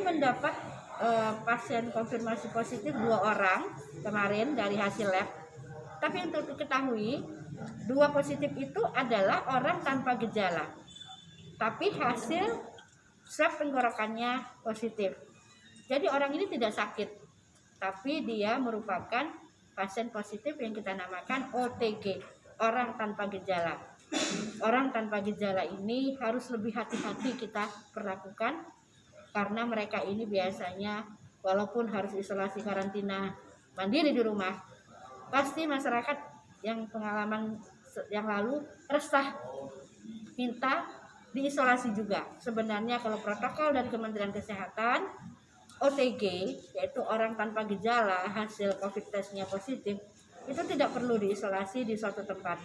mendapat pasien konfirmasi positif 2 orang kemarin dari hasil lab. Tapi untuk diketahui, 2 positif itu adalah orang tanpa gejala. Tapi hasil swab tenggorokannya positif. Jadi orang ini tidak sakit, tapi dia merupakan pasien positif yang kita namakan OTG, orang tanpa gejala. Orang tanpa gejala ini harus lebih hati-hati kita perlakukan, karena mereka ini biasanya walaupun harus isolasi karantina mandiri di rumah, pasti masyarakat yang pengalaman yang lalu resah minta diisolasi juga. Sebenarnya kalau protokol dari Kementerian Kesehatan, OTG yaitu orang tanpa gejala hasil COVID testnya positif, itu tidak perlu diisolasi di suatu tempat.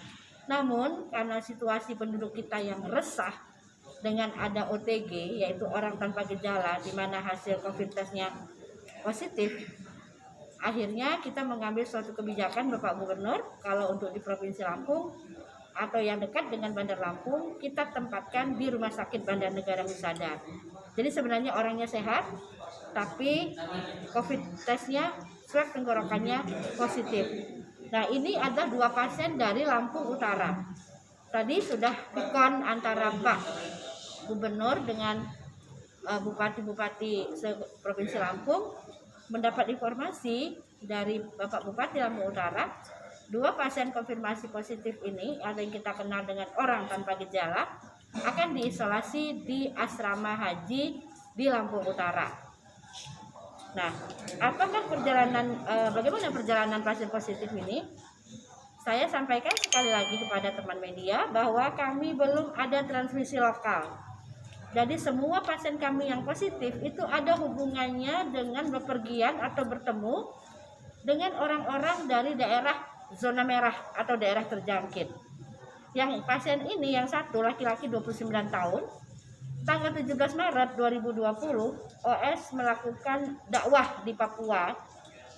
Namun karena situasi penduduk kita yang resah dengan ada OTG yaitu orang tanpa gejala di mana hasil COVID testnya positif, akhirnya kita mengambil suatu kebijakan Bapak Gubernur, kalau untuk di Provinsi Lampung atau yang dekat dengan Bandar Lampung, kita tempatkan di Rumah Sakit Bandar Negara Husada. Jadi sebenarnya orangnya sehat, tapi COVID testnya, swab tenggorokannya positif. Nah, ini ada 2 pasien dari Lampung Utara. Tadi sudah pikon antara Pak Gubernur dengan Bupati-Bupati Provinsi Lampung, mendapat informasi dari Bapak Bupati Lampung Utara, 2 pasien konfirmasi positif ini, ada yang kita kenal dengan orang tanpa gejala, akan diisolasi di asrama haji di Lampung Utara. Nah, apakah bagaimana perjalanan pasien positif ini? Saya sampaikan sekali lagi kepada teman media bahwa kami belum ada transmisi lokal. Jadi semua pasien kami yang positif itu ada hubungannya dengan bepergian atau bertemu dengan orang-orang dari daerah zona merah atau daerah terjangkit. Yang pasien ini yang satu laki-laki 29 tahun, tanggal 17 Maret 2020 OS melakukan dakwah di Papua,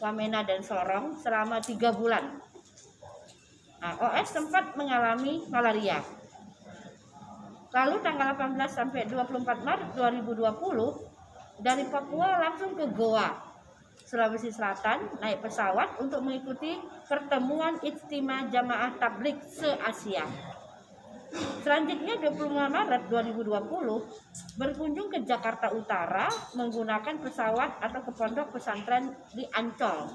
Wamena dan Sorong selama 3 bulan. Nah, OS sempat mengalami malaria. Lalu tanggal 18 sampai 24 Maret 2020 dari Papua langsung ke Goa, Sulawesi Selatan, naik pesawat untuk mengikuti pertemuan Ijtima Jamaah Tabligh se-Asia. Selanjutnya 25 Maret 2020 berkunjung ke Jakarta Utara menggunakan pesawat atau ke pondok pesantren di Ancol.